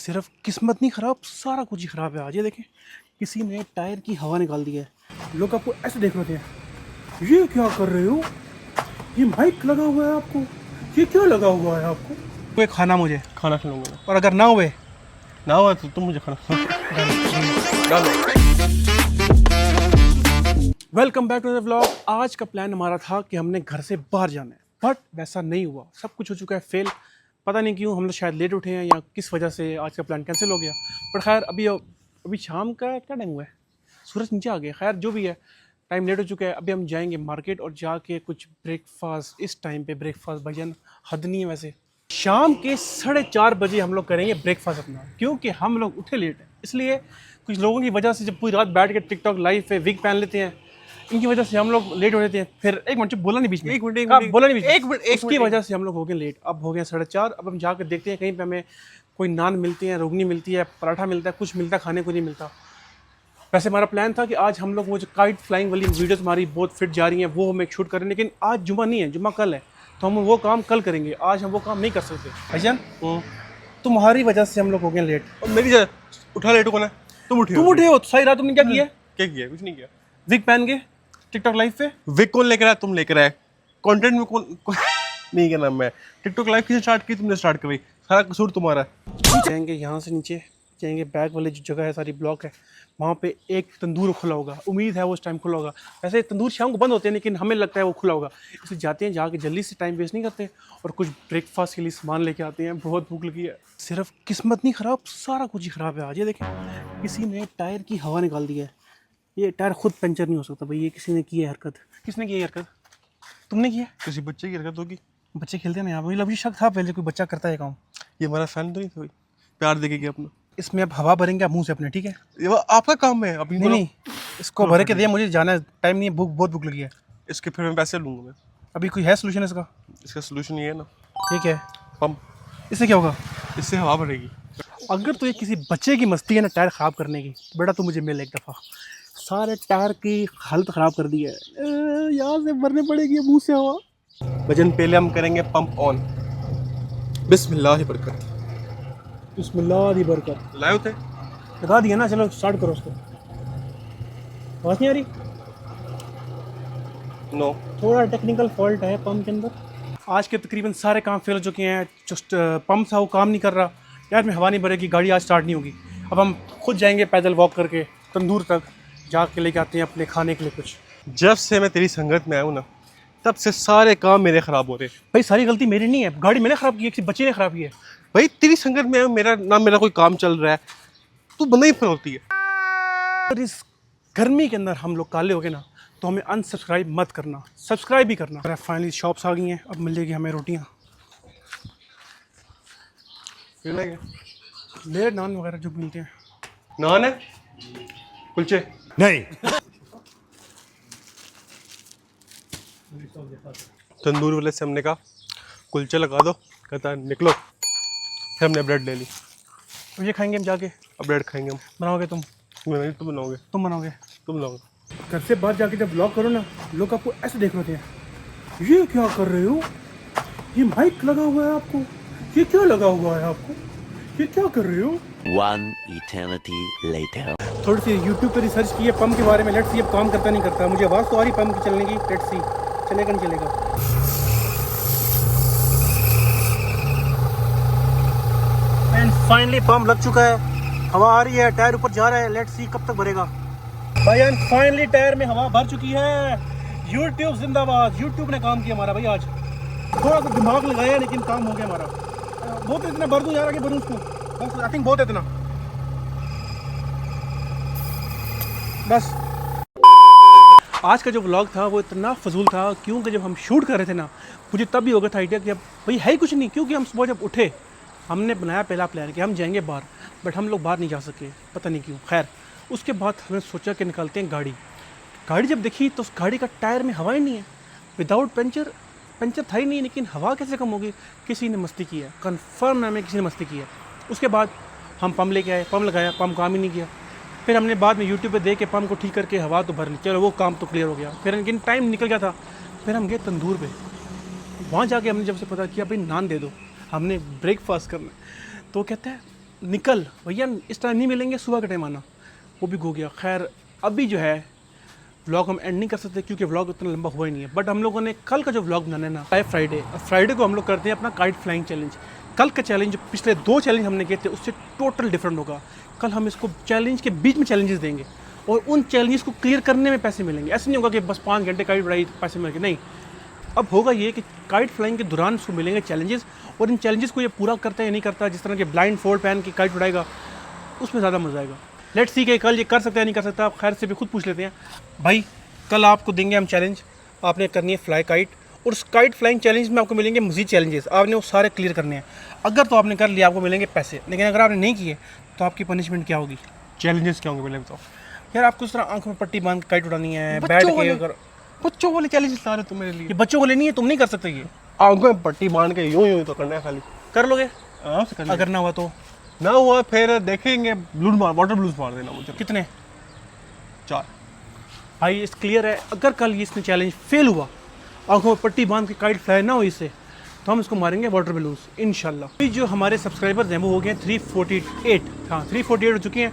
सिर्फ किस्मत नहीं ख़राब, सारा कुछ ही ख़राब है आज। ये देखें, किसी ने टायर की हवा निकाल दी है। लोग आपको ऐसे देख रहे हैं, ये क्या कर रहे हो, ये माइक लगा हुआ है आपको, ये क्या लगा हुआ है आपको। कोई खाना मुझे खाना खिलाऊंगा और अगर ना हुए ना हुआ तो तुम मुझे खाना डालो। Welcome back to the vlog. आज का प्लान हमारा था कि हमने घर से बाहर जाना है, बट वैसा नहीं हुआ। सब कुछ हो चुका है फेल। पता नहीं क्यों, हम लोग शायद लेट उठे हैं या किस वजह से आज का प्लान कैंसिल हो गया। पर खैर अभी शाम का क्या टाइम हुआ है, सूरज नीचे आ गया। खैर जो भी है, टाइम लेट हो चुका है। अभी हम जाएंगे मार्केट और जाके कुछ ब्रेकफास्ट। इस टाइम पे ब्रेकफास्ट भजन हद नहीं है वैसे। शाम के 4:30 बजे हम लोग करेंगे ब्रेकफास्ट अपना, क्योंकि हम लोग उठे लेट हैं। इसलिए कुछ लोगों की वजह से जब पूरी रात बैठ के टिकटॉक लाइव पे विग पहन लेते हैं, इनकी वजह से हम लोग लेट हो जाते हैं। फिर एक मिनट बोला नहीं बीच में, एक मिनट बोला नहीं बीच में। एक मिनट इसकी वजह से हम लोग हो गए लेट। अब हो गए 4:30। अब हम जाकर देखते हैं कहीं पे हमें कोई नान मिलती है, रोगनी मिलती है, पराठा मिलता है, कुछ मिलता है, खाने को नहीं मिलता। वैसे हमारा प्लान था कि आज हम लोग वो जो काइट फ्लाइंग वाली वीडियोस हमारी बहुत फिट जा रही हैं वो हम एक शूट करें, लेकिन आज जुम्मा नहीं है, जुम्मा कल है, तो हम वो काम कल करेंगे। आज हम वो काम नहीं कर सकते। भाईजान तुम्हारी वजह से हम लोग हो गए लेट। और मेरी जगह उठा लेट कौन है? तुम उठे हो तो सही रात तुमने क्या किया? क्या किया? कुछ नहीं किया। विग पहन के टिकटॉक लाइव पे विक कौन लेकर आया? तुम लेकर आए। कंटेंट में कौन नहीं क्या नाम है, टिकटॉक लाइव किसने स्टार्ट की? तुमने स्टार्ट करी। सारा कसूर तुम्हारा है। जाएंगे यहाँ से नीचे, जाएंगे बैग वाली जो जगह है, सारी ब्लॉक है, वहाँ पे एक तंदूर खुला होगा। उम्मीद है वो उस टाइम खुला होगा। वैसे तंदूर शाम को बंद होते हैं, लेकिन हमें लगता है वो खुला होगा। इसलिए जाते हैं, जाके जल्दी से टाइम वेस्ट नहीं करते और कुछ ब्रेकफास्ट के लिए सामान लेके आते हैं। बहुत भूख लगी है। सिर्फ किस्मत नहीं ख़राब, सारा कुछ ही ख़राब है आज। ये देखें, किसी ने टायर की हवा निकाल दी है। ये टायर खुद पंचर नहीं हो सकता भाई, ये किसी ने की है हरकत। किसने की है हरकत? तुमने किया? किसी बच्चे की हरकत होगी। बच्चे खेलते हैं ना यहाँ पर। मुझे शक था पहले कोई बच्चा करता है काम। ये हमारा फैन तो नहीं था, प्यार देखेगी अपना। इसमें अब हवा भरेंगे आप मुंह से अपने, ठीक है? ये आपका काम है। अभी नहीं, इसको भर के दिया, मुझे जाना है, टाइम नहीं है, बहुत भूख लगी है। इसके फिर मैं पैसे लूंगा मैं। अभी कोई है सोल्यूशन इसका? इसका सोल्यूशन ये है ना, ठीक है। पंप। इससे क्या होगा? इससे हवा भरेगी। अगर तो ये किसी बच्चे की मस्ती है ना टायर ख़राब करने की, तो बेटा तू मुझे मिल एक दफ़ा। सारे टायर की हालत ख़राब कर दी है। यहाँ से भरने पड़ेगी मुंह से हवा। भजन पहले हम करेंगे पंप ऑन। बिस्मिल्लाह बरकत। बिस्मिल्लाह दी बरकत। लाए थे लगा दिया ना, चलो स्टार्ट करो उसको। आवाज़ नहीं आ रही? नो। थोड़ा टेक्निकल फॉल्ट है पंप के अंदर। आज के तकरीबन सारे काम फेल हो चुके हैं। जस्ट पंप था वो काम नहीं कर रहा, यार में हवा नहीं भरेगी, गाड़ी आज स्टार्ट नहीं होगी। अब हम खुद जाएंगे पैदल वॉक करके तंदूर तक, जाके लेके आते हैं अपने खाने के लिए कुछ। जब से मैं तेरी संगत में आया हूँ ना, तब से सारे काम मेरे ख़राब हो रहे हैं। भाई सारी गलती मेरी नहीं है, गाड़ी मैंने ख़राब की है, किसी बच्चे ने ख़राब की है। भाई तेरी संगत में आया हूँ, मेरा कोई काम चल रहा है, तू बंदा ही फिर होती है। अगर इस गर्मी के अंदर हम लोग काले हो गए ना, तो हमें अनसब्सक्राइब मत करना, सब्सक्राइब भी करना। फाइनली शॉप्स आ गई हैं, अब मिलेगी हमें रोटियाँ, ले नान वगैरह जो मिलते हैं। नान है, कुलचे नहीं। तंदूर वाले से हमने कहा कुलचे लगा दो, कहता है निकलो। फिर हमने ब्रेड ले ली। तो ये खाएंगे हम जाके? अब ब्रेड खाएंगे हम। बनाओगे तुम? नहीं, तुम बनाओगे। तुम बनाओगे? तुम बनाओगे। घर से बाहर जाके जब ब्लॉग करो ना, लोग आपको ऐसे देख रहे हैं, ये क्या कर रहे हो, ये माइक लगा हुआ है आपको, ये क्या लगा हुआ है आपको, ये क्या कर रहे हो। One eternity later. थोड़ी सी यूट्यूब पे रिसर्च की है पंप के बारे में। लेट्स सी अब काम करता नहीं करता। मुझे आवाज़ तो आ रही पंप की चलने की, लेट्स सी चलेगा नहीं चलेगा। एंड फाइनली पंप लग चुका है, हवा आ रही है, टायर ऊपर जा रहा है। लेट्स सी कब तक भरेगा भाई। एंड फाइनली टायर में हवा भर चुकी है। यूट्यूब जिंदाबाद। यूट्यूब ने काम किया हमारा भाई आज। थोड़ा सा दिमाग लगाया लेकिन काम हो गया हमारा। बहुत इतना भर दूँ यार, आगे भरूँ उसको बस, आई थिंक बहुत इतना बस। आज का जो व्लॉग था वो इतना फजूल था, क्योंकि जब हम शूट कर रहे थे ना, मुझे तब भी हो गया था आइडिया कि अब भाई है ही कुछ नहीं। क्योंकि हम सुबह जब उठे, हमने बनाया पहला प्लान कि हम जाएंगे बाहर, बट हम लोग बाहर नहीं जा सके, पता नहीं क्यों। खैर उसके बाद हमने सोचा कि निकालते हैं गाड़ी। गाड़ी जब देखी तो उस गाड़ी का टायर में हवा ही नहीं है। विदाउट पंचर था ही नहीं, लेकिन हवा कैसे कम होगी? किसी ने मस्ती की है, कन्फर्म हमें किसी ने मस्ती की है। उसके बाद हम पम्प लेके आए, पम्प लगाया, पम्प काम ही नहीं किया। फिर हमने बाद में यूट्यूब पे देख के पंप को ठीक करके हवा तो भर ली, चलो वो काम तो क्लियर हो गया। फिर लेकिन टाइम निकल गया था। फिर हम गए तंदूर पे, वहाँ जाके हमने जब से पता किया भाई नान दे दो, हमने ब्रेकफास्ट करना है। तो कहता है निकल भैया, इस टाइम नहीं मिलेंगे, सुबह का टाइम आना, वो भी हो गया। खैर अभी जो है व्लॉग हम एंड नहीं कर सकते क्योंकि व्लॉग उतना लंबा हुआ ही नहीं है, बट हम लोगों ने कल का जो व्लॉग बनाना है ना, फ्राइडे, फ्राइडे को हम लोग करते हैं अपना काइट फ्लाइंग चैलेंज। कल का चैलेंज जो पिछले 2 चैलेंज हमने किए थे उससे टोटल डिफरेंट होगा। कल हम इसको चैलेंज के बीच में चैलेंजेस देंगे और उन चैलेंजेस को क्लियर करने में पैसे मिलेंगे। ऐसे नहीं होगा कि बस 5 घंटे काइट उड़ाई पैसे मिलेंगे, नहीं। अब होगा ये कि काइट फ्लाइंग के दौरान उसको मिलेंगे चैलेंजेस, और इन चैलेंजेस को ये पूरा करता है या नहीं करता, जिस तरह के ब्लाइंड फोल्ड पहन के काइट उड़ाएगा, उसमें ज़्यादा मज़ा आएगा। लेट्स सी कि कल ये कर सकता है नहीं कर सकता। आप खैर से भी खुद पूछ लेते हैं भाई। कल आपको देंगे हम चैलेंज, आपने करनी है फ्लाई काइट, और उस काइट फ्लाइंग चैलेंज में आपको मिलेंगे मज़ीद चैलेंजेस, आपने वो सारे क्लियर करने हैं। अगर तो आपने कर लिया आपको मिलेंगे पैसे, लेकिन अगर आपने नहीं किए तो आपकी पनिशमेंट क्या होगी? चैलेंजेस क्या होंगे पहले बताओ। यार आपको इस तरह आंखों में पट्टी बांध के काइट उड़ानी है, बैठ के। अगर बच्चों वाले चैलेंजेस ला रहे हो तुम मेरे लिए। ये बच्चों को लेनी है, तुम नहीं कर सकते। ये आंखों में पट्टी बांध के यूं यूं तो करना है खाली। कर लोगे? आराम से करना। अगर ना हुआ तो ना हुआ फिर देखेंगे, ब्लूज मार, वाटर ब्लूज मार देना मुझे। कितने? 4। भाई इस क्लियर है, अगर कल ये इसने चैलेंज फेल हुआ, आंखों में पट्टी बांध के काइट फ्लाई ना हो इससे, तो हम इसको मारेंगे वाटर बलून्स इंशाल्लाह। अभी जो हमारे सब्सक्राइबर्स हैं वो हो गए 348। हाँ 348 हो चुके हैं।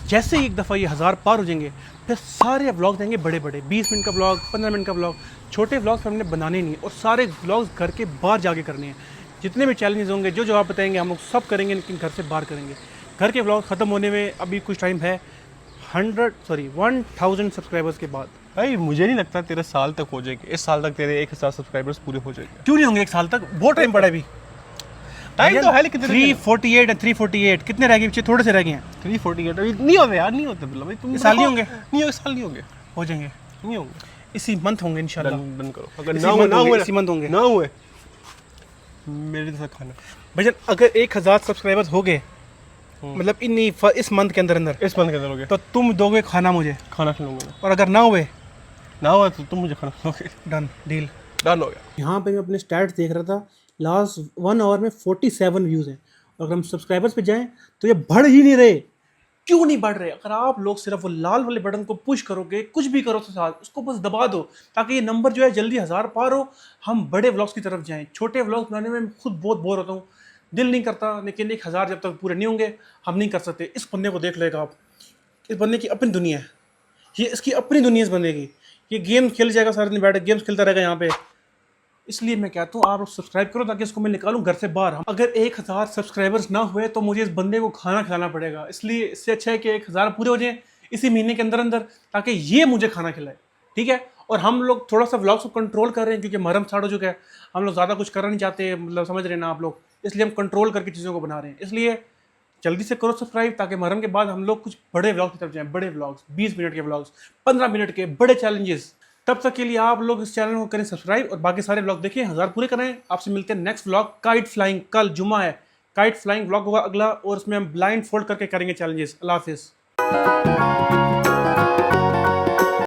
जैसे ही एक दफ़ा ये 1000 पार हो जाएंगे, फिर सारे व्लॉग देंगे बड़े बड़े, 20 मिनट का व्लॉग, 15 मिनट का व्लॉग। छोटे व्लॉग्स हमने बनाने नहीं, और सारे व्लॉग्स घर के बाहर जाके करने हैं। जितने भी चैलेंजेस होंगे, जो आप बताएंगे हम लोग सब करेंगे, लेकिन घर से बाहर करेंगे। घर के व्लॉग ख़त्म होने में अभी कुछ टाइम है, 1000 सब्सक्राइबर्स के बाद। भाई मुझे नहीं लगता तेरे साल तक हो जाएंगे। इस साल तक तेरे 1000 सब्सक्राइबर्स पूरे हो जाएंगे। क्यों नहीं होंगे 1 साल तक? बहुत टाइम पड़ा है अभी। टाइम तो है लेकिन 348 है, 348 कितने रह गए पीछे? थोड़े से रह गए हैं। 348 अभी नहीं होते यार, नहीं होते भाई। तुम इस साल नहीं होंगे? नहीं होंगे, साल नहीं होंगे, हो जाएंगे, नहीं होंगे। इसी मंथ होंगे इंशाल्लाह। बंद करो। अगर इसी ना हुए, मंथ होंगे, इसी मंथ होंगे। ना हुए मेरे साथ खाना। भजन अगर 1000 सब्सक्राइबर्स हो गए, मतलब इस मंथ के अंदर इस मंथ के अंदर हो गया तो तुम दोगे खाना मुझे, खाना खिलाऊंगा मैं। और अगर ना हुए, ना हुआ तो तुम मुझे खाना खिलाओगे। Done deal. डन हो गया। यहाँ पे मैं अपने स्टैट्स देख रहा था, लास्ट 1 आवर में 47 व्यूज़ हैं, और अगर हम सब्सक्राइबर्स पे जाएं तो ये बढ़ ही नहीं रहे। क्यों नहीं बढ़ रहे? अगर आप लोग सिर्फ वो लाल वाले बटन को पुश करोगे, कुछ भी करो तो साथ उसको बस दबा दो, ताकि ये नंबर जो है जल्दी 1000 पार हो, हम बड़े व्लॉग्स की तरफ जाएं। छोटे व्लॉग्स बनाने में खुद बहुत बोर होता हूँ, दिल नहीं करता, लेकिन 1000 जब तक पूरे नहीं होंगे हम नहीं कर सकते। इस बंदे को देख लेगा आप, इस बंदे की अपनी दुनिया है, ये इसकी अपनी दुनिया इस बंदे की। ये गेम खेल जाएगा, सारे दिन बैठ के गेम्स खेलता रहेगा यहाँ पे। इसलिए मैं कहता हूँ आप सब्सक्राइब करो ताकि इसको मैं निकालूं घर से बाहर। अगर 1000 सब्सक्राइबर्स ना हुए तो मुझे इस बंदे को खाना खिलाना पड़ेगा। इसलिए इससे अच्छा है कि 1000 पूरे हो जाएं इसी महीने के अंदर अंदर, ताकि ये मुझे खाना खिलाए, ठीक है। और हम लोग थोड़ा सा व्लॉग्स को कंट्रोल कर रहे हैं क्योंकि मुहर्रम स्टार्ट हो चुका है, हम लोग ज़्यादा कुछ करना नहीं चाहते, मतलब समझ रहे हैं ना आप लोग, इसलिए हम कंट्रोल करके चीज़ों को बना रहे हैं। इसलिए जल्दी से करो सब्सक्राइब, ताकि मुहर्रम के बाद हम लोग कुछ बड़े व्लॉग की तरफ जाएं, बड़े व्लॉग्स, 20 मिनट के व्लॉग्स, 15 मिनट के बड़े चैलेंजेस। तब तक के लिए आप लोग इस चैनल को करें सब्सक्राइब और बाकी सारे व्लॉग देखें, 1000 पूरे करें। आपसे मिलते हैं नेक्स्ट व्लॉग काइट फ्लाइंग। कल जुमा है, काइट फ्लाइंग व्लॉग होगा अगला, और उसमें हम ब्लाइंड फोल्ड करके करेंगे चैलेंजेस। अल्लाह हाफिज़।